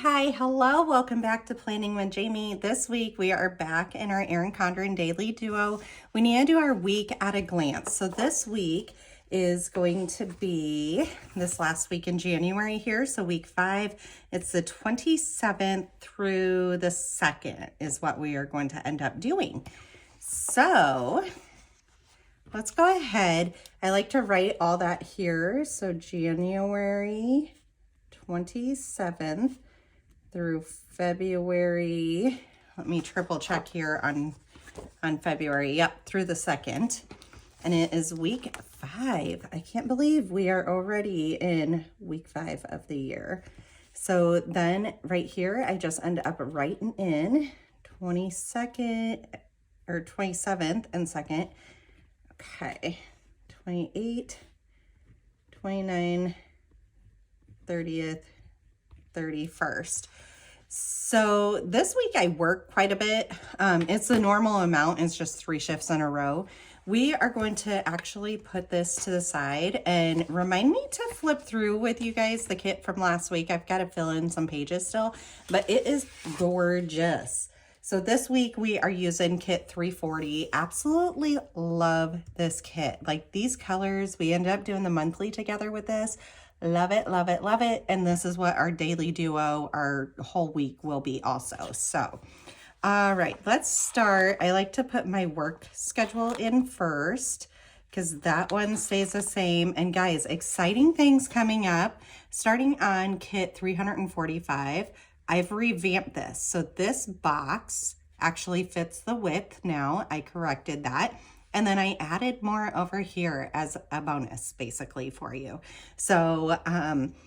Hi, hello, welcome back to Planning with Jamie. This week we are back in our Erin Condren Daily Duo. We need to do our week at a glance. So this week is going to be this last week in January here. So week 5, it's the 27th through the 2nd is what we are going to end up doing. So let's go ahead. I like to write all that here. So January 27th through February, let me triple check here on February, yep, through the 2nd. And it is week 5. I can't believe we are already in week 5 of the year. So then right here, I just end up writing in 22nd or 27th and 2nd. Okay, 28, 29, 30th, 31st. So this week I work quite a bit. It's the normal amount. It's just 3 shifts in a row. We are going to actually put this to the side and remind me to flip through with you guys the kit from last week. I've got to fill in some pages still, but it is gorgeous. So this week we are using kit 340. Absolutely love this kit. Like these colors, we ended up doing the monthly together with this. Love it, love it, love it. And this is what our daily duo, our whole week will be also. So, all right, let's start. I like to put my work schedule in first because that one stays the same. And guys, exciting things coming up. Starting on kit 345, I've revamped this. So this box actually fits the width now. I corrected that. And then I added more over here as a bonus basically for you. So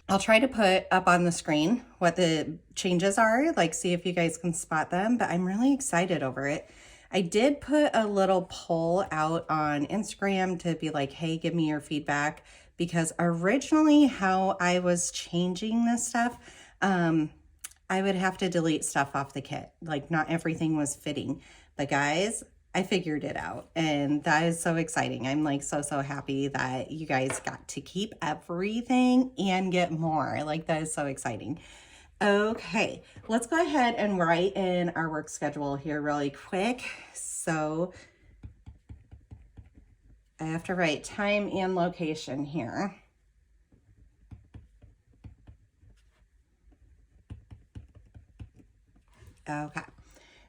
I'll try to put up on the screen what the changes are, like see if you guys can spot them, but I'm really excited over it. I did put a little poll out on Instagram to be like, hey, give me your feedback, because originally how I was changing this stuff, I would have to delete stuff off the kit. Like not everything was fitting, but guys, I figured it out, and that is so exciting. I'm like so happy that you guys got to keep everything and get more. Like that is so exciting. Okay, let's go ahead and write in our work schedule here really quick. So I have to write time and location here. Okay.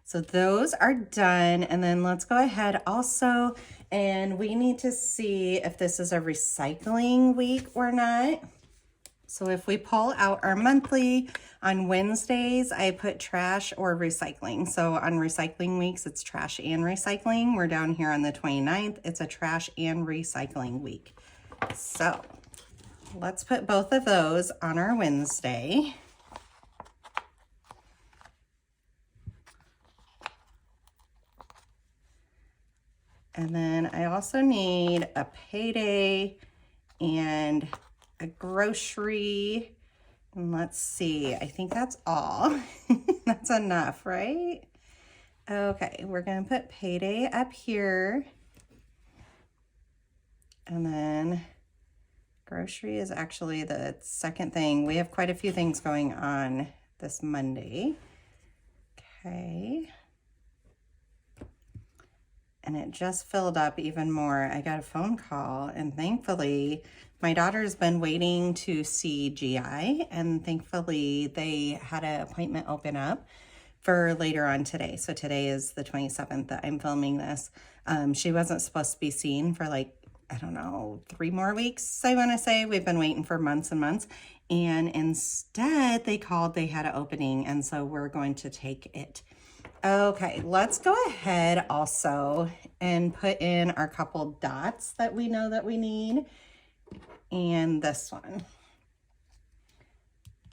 So those are done. And then let's go ahead also, and we need to see if this is a recycling week or not. So if we pull out our monthly, on Wednesdays, I put trash or recycling. So on recycling weeks, it's trash and recycling. We're down here on the 29th. It's a trash and recycling week. So let's put both of those on our Wednesday. And then I also need a payday and a grocery. And let's see, I think that's all. That's enough, right? Okay, we're gonna put payday up here. And then grocery is actually the second thing. We have quite a few things going on this Monday. Okay. And it just filled up even more. I got a phone call, and thankfully my daughter's been waiting to see GI, and thankfully they had an appointment open up for later on today. So today is the 27th that I'm filming this. She wasn't supposed to be seen for like, I don't know, 3 more weeks, I want to say. We've been waiting for months and months. And instead they called, they had an opening, and so we're going to take it. Okay, let's go ahead also and put in our couple dots that we know that we need, and this one.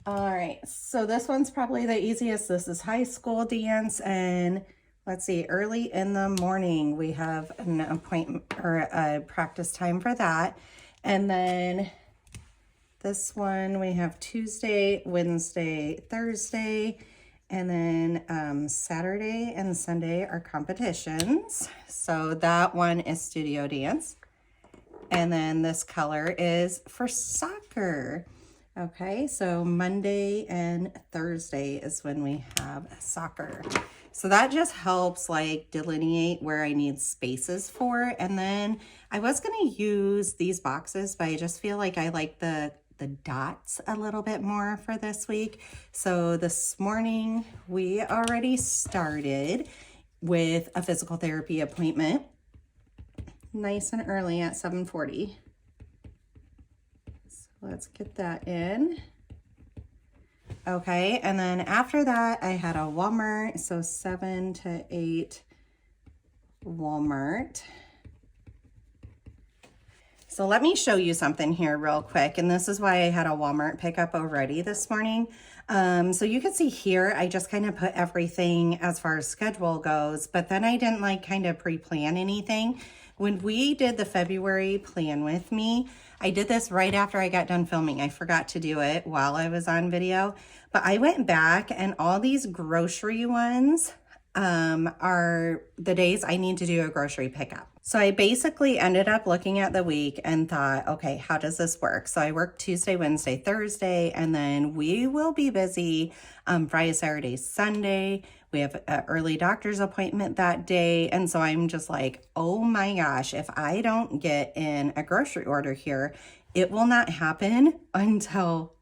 All right, so this one's probably the easiest. This is high school dance, and let's see, early in the morning we have an appointment or a practice time for that. And then this one we have Tuesday, Wednesday, Thursday. And then Saturday and Sunday are competitions. So that one is studio dance. And then this color is for soccer. Okay, so Monday and Thursday is when we have soccer. So that just helps like delineate where I need spaces for. And then I was gonna use these boxes, but I just feel like I like the dots a little bit more for this week. So this morning we already started with a physical therapy appointment, nice and early at 7:40. So let's get that in. Okay, and then after that, I had a Walmart, so 7 to 8 Walmart. So let me show you something here real quick, and this is why I had a Walmart pickup already this morning. So you can see here, I just kind of put everything as far as schedule goes, but then I didn't like kind of pre-plan anything. When we did the February plan with me, I did this right after I got done filming. I forgot to do it while I was on video, but I went back and all these grocery ones are the days I need to do a grocery pickup. So I basically ended up looking at the week and thought, okay, how does this work? So I work Tuesday, Wednesday, Thursday, and then we will be busy Friday, Saturday, Sunday. We have an early doctor's appointment that day. And so I'm just like, oh my gosh, if I don't get in a grocery order here, it will not happen until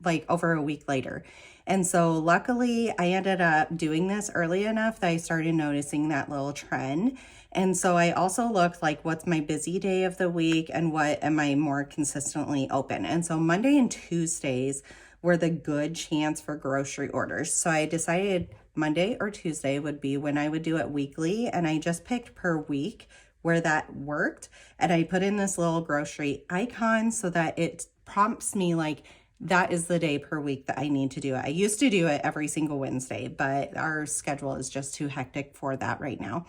like over a week later. And so luckily I ended up doing this early enough that I started noticing that little trend. And so I also looked like what's my busy day of the week and what am I more consistently open. And so Monday and Tuesdays were the good chance for grocery orders. So I decided Monday or Tuesday would be when I would do it weekly. And I just picked per week where that worked. And I put in this little grocery icon so that it prompts me like, that is the day per week that I need to do it. I used to do it every single Wednesday, but our schedule is just too hectic for that right now.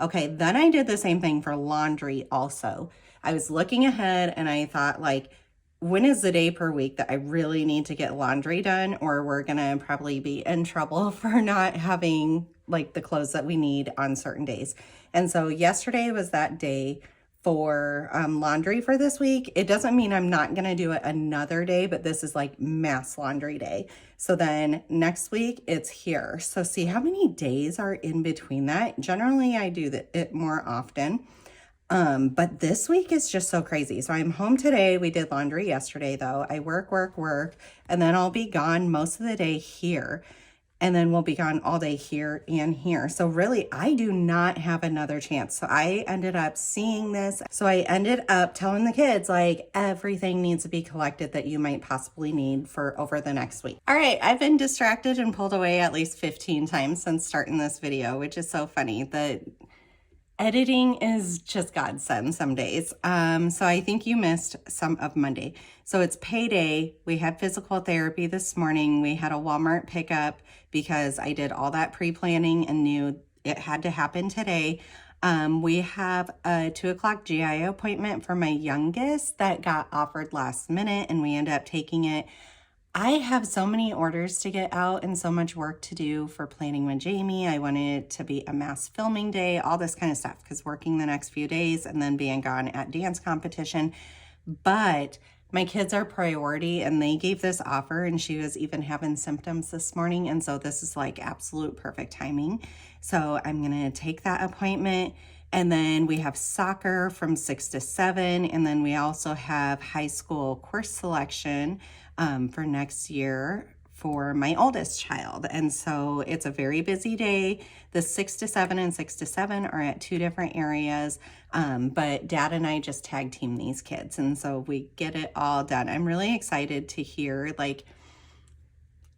Okay, then I did the same thing for laundry also. I was looking ahead and I thought like, when is the day per week that I really need to get laundry done, or we're gonna probably be in trouble for not having like the clothes that we need on certain days. And so yesterday was that day for laundry for this week. It doesn't mean I'm not gonna do it another day, but this is like mass laundry day. So then next week it's here. So see how many days are in between that? Generally I do it more often. But this week is just so crazy. So I'm home today. We did laundry yesterday though. I work, and then I'll be gone most of the day here. And then we'll be gone all day here and here. So really, I do not have another chance. So I ended up seeing this. So I ended up telling the kids, like, everything needs to be collected that you might possibly need for over the next week. All right, I've been distracted and pulled away at least 15 times since starting this video, which is so funny. The editing is just godsend some days. So I think you missed some of Monday. So it's payday. We had physical therapy this morning. We had a Walmart pickup because I did all that pre-planning and knew it had to happen today. We have a 2 o'clock GI appointment for my youngest that got offered last minute and we ended up taking it. I have so many orders to get out and so much work to do for Planning with Jamie. I wanted it to be a mass filming day, all this kind of stuff, because working the next few days and then being gone at dance competition. But my kids are priority and they gave this offer and she was even having symptoms this morning. And so this is like absolute perfect timing. So I'm going to take that appointment. And then we have soccer from 6 to 7. And then we also have high school course selection for next year for my oldest child. And so it's a very busy day. The 6 to 7 and 6 to 7 are at 2 different areas. But Dad and I just tag team these kids. And so we get it all done. I'm really excited to hear, like,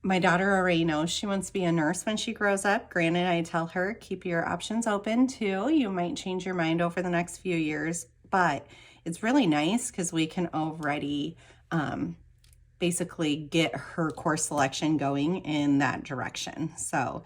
my daughter already knows she wants to be a nurse when she grows up. Granted, I tell her, keep your options open too. You might change your mind over the next few years, but it's really nice because we can already basically get her course selection going in that direction. So,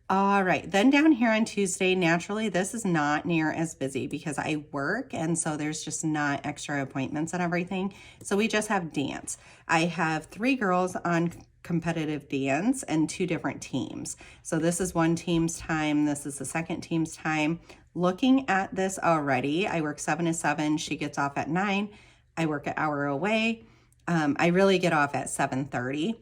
all right, then down here on Tuesday, naturally, this is not near as busy because I work, and so there's just not extra appointments and everything. So we just have dance. I have 3 girls on competitive dance and 2 different teams. So this is one team's time. This is the second team's time. Looking at this already, I work 7 to 7. She gets off at 9. I work an hour away. I really get off at 7:30.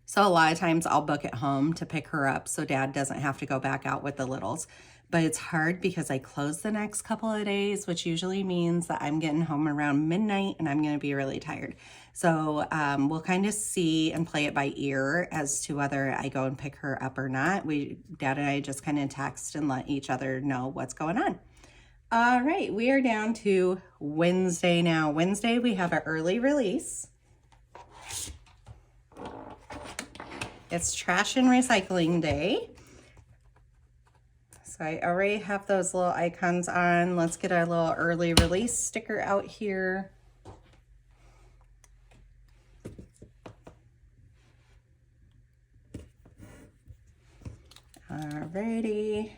So a lot of times I'll book at home to pick her up so Dad doesn't have to go back out with the littles. But it's hard because I close the next couple of days, which usually means that I'm getting home around midnight and I'm going to be really tired. So we'll kind of see and play it by ear as to whether I go and pick her up or not. Dad and I just kind of text and let each other know what's going on. All right, we are down to Wednesday now. Wednesday, we have our early release. It's trash and recycling day. So I already have those little icons on. Let's get our little early release sticker out here. Alrighty.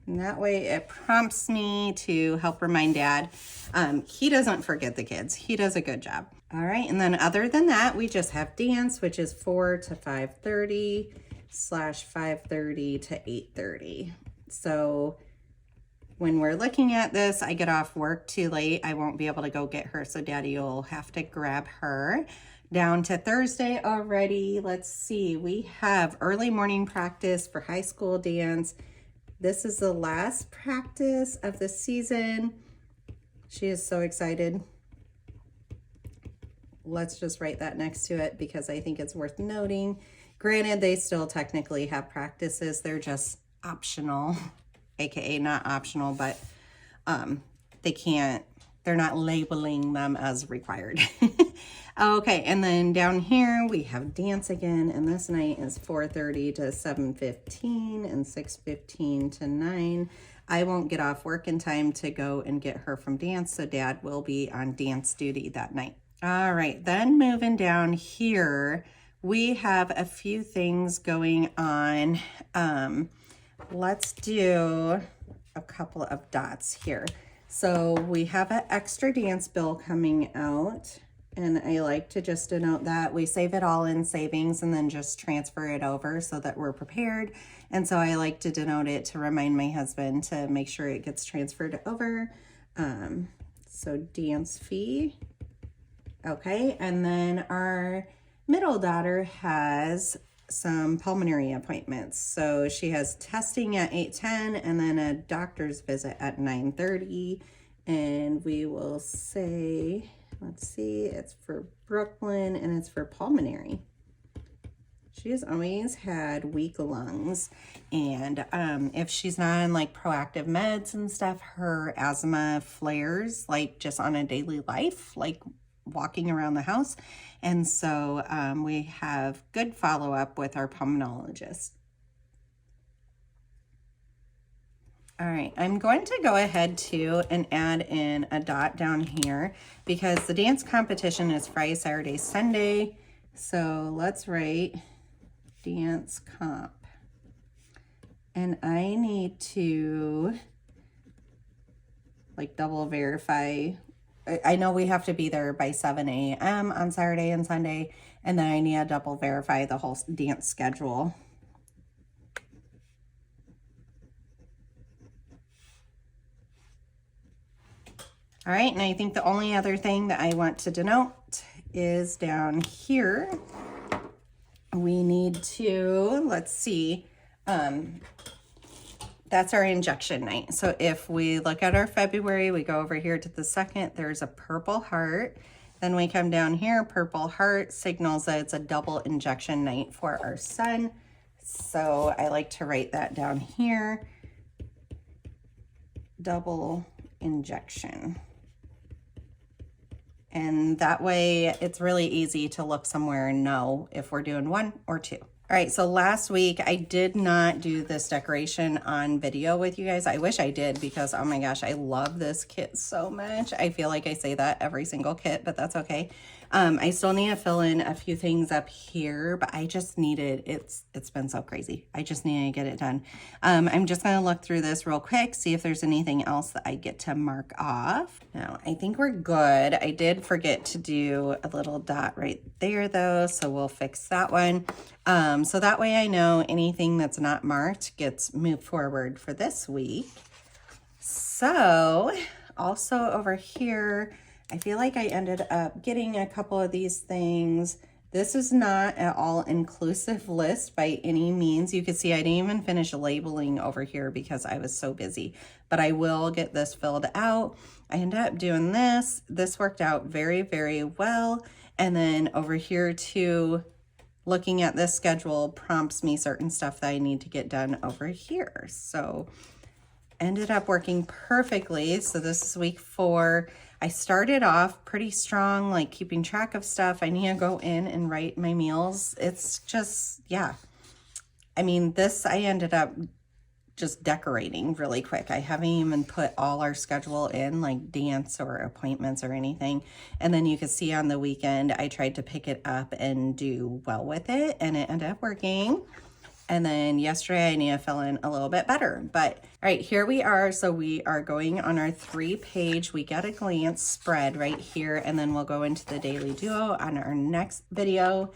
And that way it prompts me to help remind Dad. He doesn't forget the kids. He does a good job. All right, and then other than that, we just have dance, which is 4 to 5:30 / 5:30 to 8:30. So when we're looking at this, I get off work too late. I won't be able to go get her, so Daddy will have to grab her. Down to Thursday already. Let's see, we have early morning practice for high school dance. This is the last practice of the season. She is so excited. Let's just write that next to it because I think it's worth noting. Granted, they still technically have practices. They're just optional, AKA not optional, but they're not labeling them as required. Okay, and then down here we have dance again, and this night is 4:30 to 7:15 and 6:15 to 9. I won't get off work in time to go and get her from dance, so Dad will be on dance duty that night. All right, then moving down here, we have a few things going on. Let's do a couple of dots here. So we have an extra dance bill coming out, and I like to just denote that. We save it all in savings and then just transfer it over so that we're prepared. And so I like to denote it to remind my husband to make sure it gets transferred over. So dance fee. Okay, and then our middle daughter has some pulmonary appointments. So she has testing at 8:10 and then a doctor's visit at 9:30. And we will say, let's see, it's for Brooklyn and it's for pulmonary. She has always had weak lungs, and if she's not on like proactive meds and stuff, her asthma flares like just on a daily life, like walking around the house. And so we have good follow-up with our pulmonologist. All right, I'm going to go ahead too and add in a dot down here because the dance competition is Friday, Saturday, Sunday. So let's write dance comp. And I need to like double verify. I know we have to be there by 7 a.m. on Saturday and Sunday, and then I need to double verify the whole dance schedule. All right, and I think the only other thing that I want to denote is down here. We need to, let's see, that's our injection night. So if we look at our February, we go over here to the 2nd, there's a purple heart. Then we come down here, purple heart signals that it's a double injection night for our son. So I like to write that down here, double injection. And that way it's really easy to look somewhere and know if we're doing 1 or 2. All right, so last week I did not do this decoration on video with you guys. I wish I did because, oh my gosh, I love this kit so much. I feel like I say that every single kit, but that's okay. I still need to fill in a few things up here, but I just needed, it's been so crazy. I just need to get it done. I'm just gonna look through this real quick, see if there's anything else that I get to mark off. Now, I think we're good. I did forget to do a little dot right there though, so we'll fix that one. So that way I know anything that's not marked gets moved forward for this week. So also over here, I feel like I ended up getting a couple of these things. This is not an all-inclusive list by any means. You can see I didn't even finish labeling over here because I was so busy, but I will get this filled out. I ended up doing this. This worked out very, very well. And then over here too, looking at this schedule prompts me certain stuff that I need to get done over here. So ended up working perfectly. So this is week 4. I started off pretty strong, like keeping track of stuff. I need to go in and write my meals. It's just, yeah. I mean, this I ended up just decorating really quick. I haven't even put all our schedule in, like dance or appointments or anything. And then you can see on the weekend, I tried to pick it up and do well with it, and it ended up working. And then yesterday I need to fill in a little bit better. But all right, here we are. So we are going on our 3-page week at a glance spread right here. And then we'll go into the daily duo on our next video.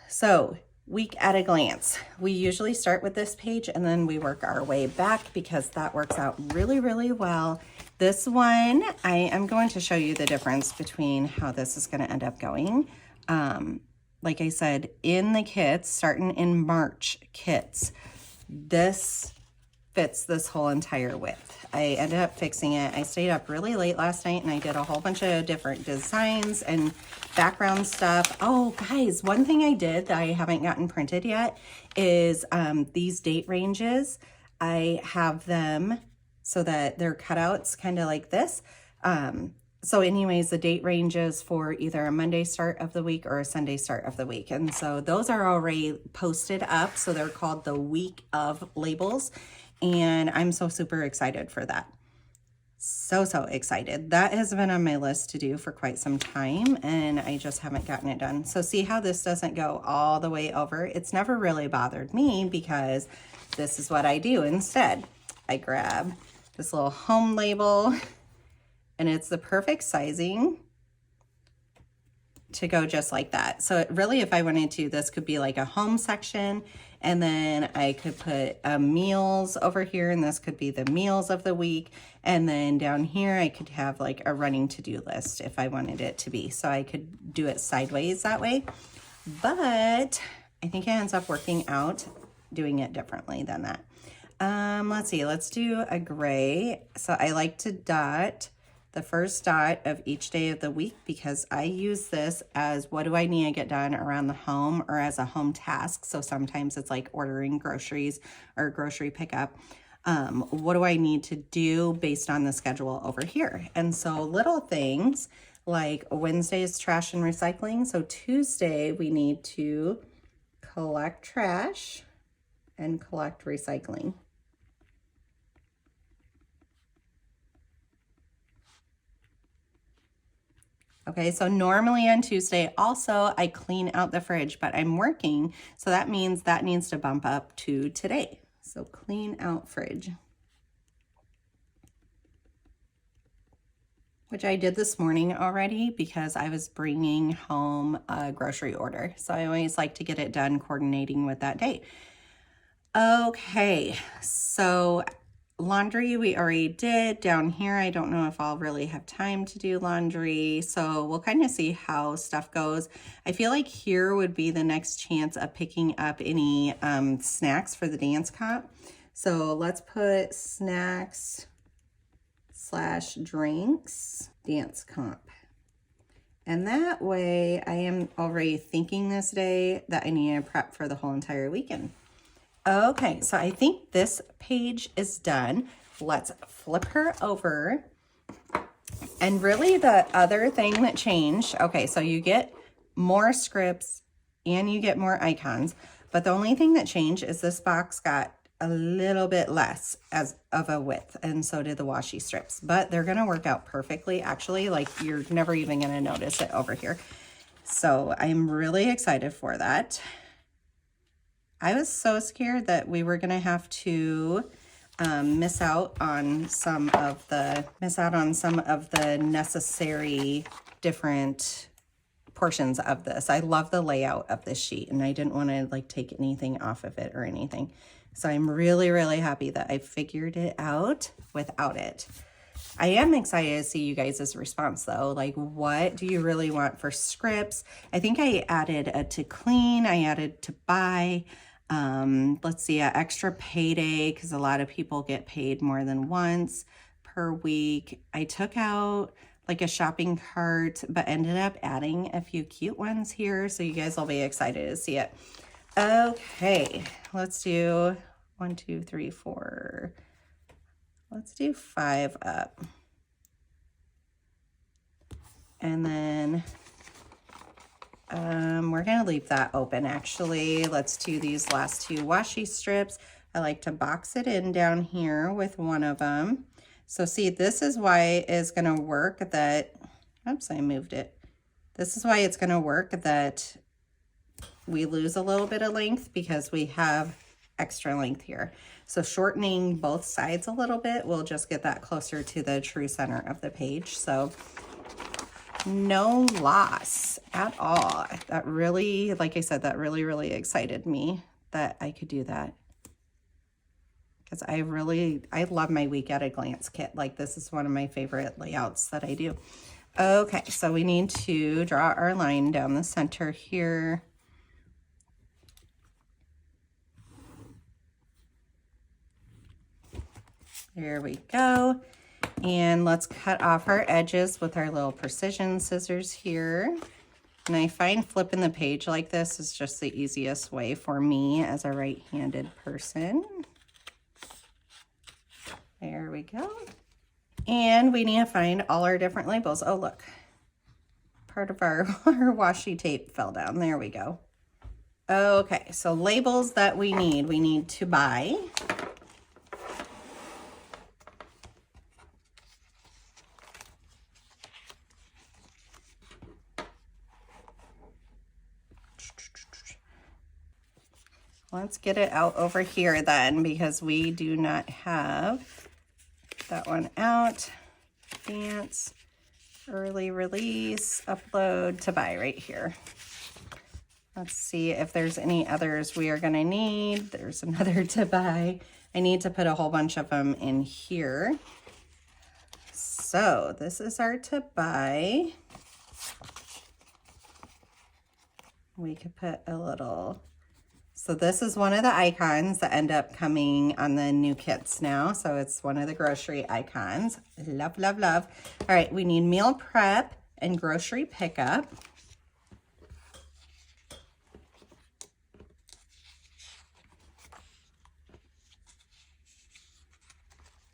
So week at a glance. We usually start with this page and then we work our way back because that works out really, really well. This one, I am going to show you the difference between how this is going to end up going. Like I said, in the kits, starting in March kits, this fits this whole entire width. I ended up fixing it. I stayed up really late last night and I did a whole bunch of different designs and background stuff. Oh, guys, one thing I did that I haven't gotten printed yet is these date ranges. I have them so that they're cutouts kind of like this. So anyways, the date ranges for either a Monday start of the week or a Sunday start of the week. And so those are already posted up. So they're called the week of labels. And I'm so super excited for that. So excited. That has been on my list to do for quite some time and I just haven't gotten it done. So see how this doesn't go all the way over? It's never really bothered me because this is what I do instead. I grab this little home label and it's the perfect sizing to go just like that. So really, if I wanted to, this could be like a home section, and then I could put meals over here, and this could be the meals of the week. And then down here, I could have like a running to-do list if I wanted it to be. So I could do it sideways that way. But I think it ends up working out doing it differently than that. Let's see, let's do a gray. So I like to dot the first dot of each day of the week because I use this as what do I need to get done around the home or as a home task. So sometimes it's like ordering groceries or grocery pickup. What do I need to do based on the schedule over here? And so little things like Wednesday is trash and recycling. So Tuesday we need to collect trash and collect recycling. Okay, so normally on Tuesday also I clean out the fridge, but I'm working, so that means that needs to bump up to today. So clean out fridge, which I did this morning already because I was bringing home a grocery order. So I always like to get it done coordinating with that day. Okay, so laundry we already did. Down here, I don't know if I'll really have time to do laundry. So we'll kind of see how stuff goes. I feel like here would be the next chance of picking up any snacks for the dance comp. So let's put snacks / drinks dance comp. And that way I am already thinking this day that I need to prep for the whole entire weekend. Okay, so I think this page is done. Let's flip her over. And really the other thing that changed, okay, so you get more scripts and you get more icons, but the only thing that changed is this box got a little bit less as of a width, and so did the washi strips, but they're gonna work out perfectly. Actually, like you're never even gonna notice it over here. So I'm really excited for that. I was so scared that we were gonna have to miss out on some of the necessary different portions of this. I love the layout of this sheet and I didn't want to like take anything off of it or anything. So I'm really, really happy that I figured it out without it. I am excited to see you guys' response though. Like, what do you really want for scripts? I think I added a to clean, I added to buy. Let's see, an extra payday, because a lot of people get paid more than once per week. I took out like a shopping cart, but ended up adding a few cute ones here. So you guys will be excited to see it. Okay, let's do 1, 2, 3, 4. Let's do 5 up. And then we're gonna leave that open actually. Let's do these last 2 washi strips. I like to box it in down here with one of them. So see, this is why it's gonna work that, oops, I moved it. This is why it's gonna work that we lose a little bit of length, because we have extra length here. So shortening both sides a little bit will just get that closer to the true center of the page. So no loss at all. That really, like I said, that really, really excited me that I could do that. Because I love my week at a glance kit. Like, this is one of my favorite layouts that I do. Okay, so we need to draw our line down the center here. There we go. And let's cut off our edges with our little precision scissors here. And I find flipping the page like this is just the easiest way for me as a right-handed person. There we go. And we need to find all our different labels. Oh, look. Part of our washi tape fell down. There we go. Okay, so labels that we need to buy. Let's get it out over here then, because we do not have that one out. Dance, early release, upload to buy right here. Let's see if there's any others we are gonna need. There's another to buy. I need to put a whole bunch of them in here. So this is our to buy. We could put a little, so this is one of the icons that end up coming on the new kits now. So it's one of the grocery icons. Love, love, love. All right, we need meal prep and grocery pickup.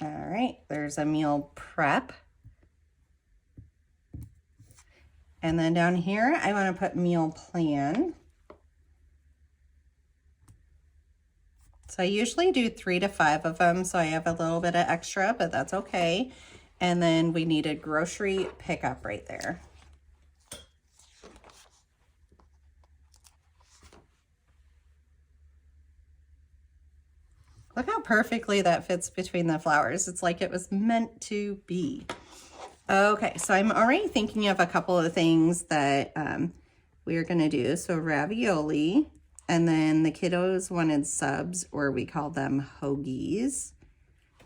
All right, there's a meal prep. And then down here, I want to put meal plan. So I usually do 3 to 5 of them, so I have a little bit of extra, but that's okay. And then we need a grocery pickup right there. Look how perfectly that fits between the flowers. It's like it was meant to be. Okay, so I'm already thinking of a couple of things that we are gonna do. So ravioli, and then the kiddos wanted subs, or we call them hoagies.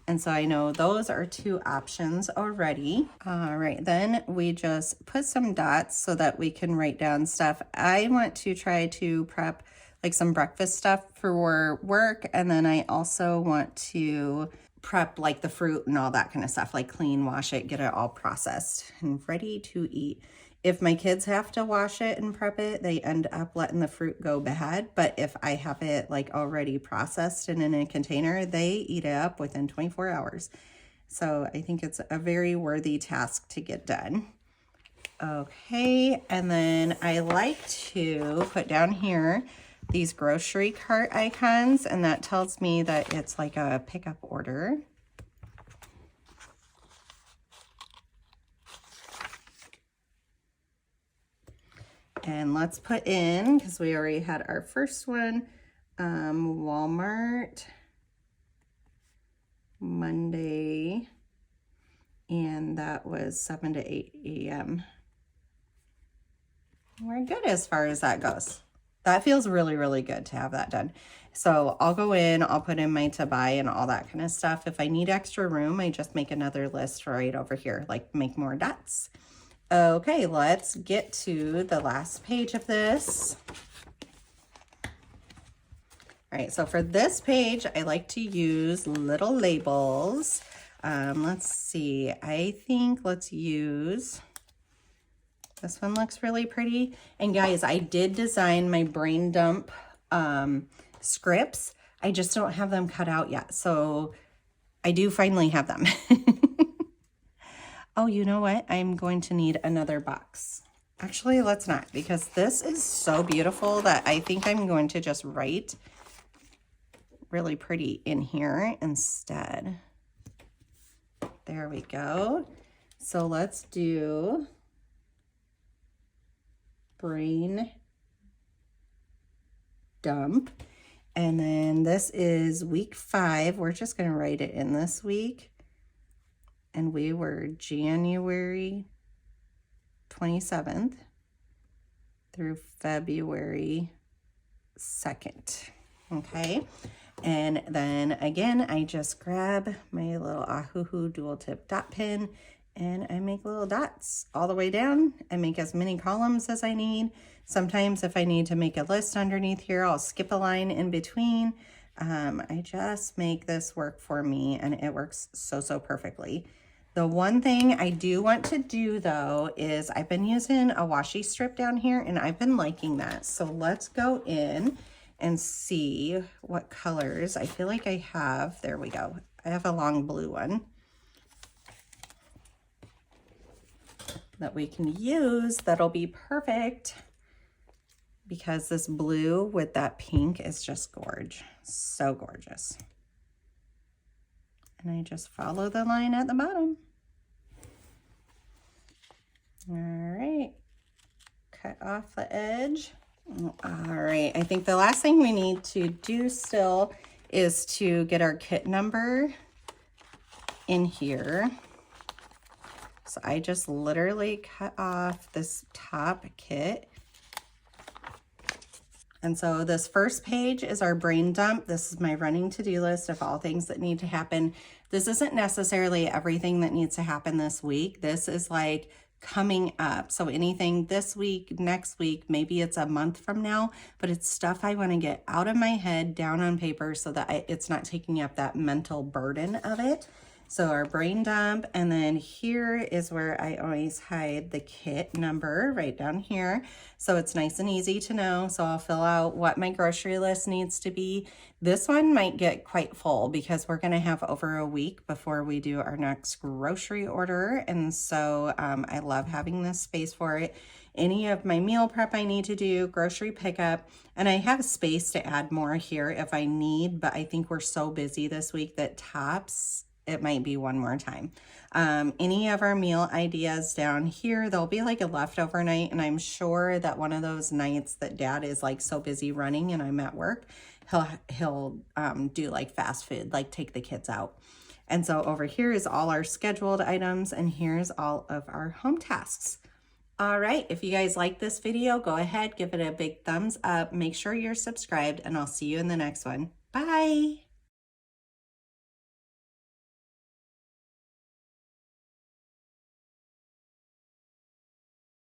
And so I know those are 2 options already. All right, then we just put some dots so that we can write down stuff. I want to try to prep like some breakfast stuff for work, and then I also want to prep like the fruit and all that kind of stuff, like clean, wash it, get it all processed and ready to eat. If my kids have to wash it and prep it, they end up letting the fruit go bad. But if I have it like already processed and in a container, they eat it up within 24 hours. So I think it's a very worthy task to get done. Okay, and then I like to put down here these grocery cart icons, and that tells me that it's like a pickup order. And let's put in, because we already had our first one, Walmart, Monday, and that was 7 to 8 a.m. We're good as far as that goes. That feels really, really good to have that done. So I'll go in, I'll put in my to buy and all that kind of stuff. If I need extra room, I just make another list right over here, like make more dots. Okay, let's get to the last page of this. All right, so for this page, I like to use little labels. Let's see, I think let's use, this one looks really pretty. And guys, I did design my brain dump scripts. I just don't have them cut out yet. So I do finally have them. Oh, you know what? I'm going to need another box. Actually, let's not, because this is so beautiful that I think I'm going to just write really pretty in here instead. There we go. So let's do brain dump. And then this is week 5. We're just going to write it in this week. And we were January 27th through February 2nd. Okay. And then again, I just grab my little Ahuhu dual tip dot pin and I make little dots all the way down. I make as many columns as I need. Sometimes if I need to make a list underneath here, I'll skip a line in between. I just make this work for me and it works so, so perfectly. The one thing I do want to do though is I've been using a washi strip down here and I've been liking that. So let's go in and see what colors. I feel like I have, there we go. I have a long blue one that we can use that'll be perfect because this blue with that pink is just gorgeous. So gorgeous. And I just follow the line at the bottom. All right, cut off the edge. All right, I think the last thing we need to do still is to get our kit number in here. So I just literally cut off this top kit. And so this first page is our brain dump. This is my running to-do list of all things that need to happen. This isn't necessarily everything that needs to happen this week. This is like coming up. So anything this week, next week, maybe it's a month from now, but it's stuff I want to get out of my head, down on paper so that it's not taking up that mental burden of it. So our brain dump, and then here is where I always hide the kit number right down here. So it's nice and easy to know. So I'll fill out what my grocery list needs to be. This one might get quite full because we're gonna have over a week before we do our next grocery order. And so I love having this space for it. Any of my meal prep I need to do, grocery pickup, and I have space to add more here if I need, but I think we're so busy this week that tops, it might be one more time. Any of our meal ideas down here, there'll be like a leftover night, and I'm sure that one of those nights that Dad is like so busy running and I'm at work, he'll do like fast food, like take the kids out. And so over here is all our scheduled items, and here's all of our home tasks. All right, if you guys like this video, go ahead, give it a big thumbs up, make sure you're subscribed, and I'll see you in the next one. Bye.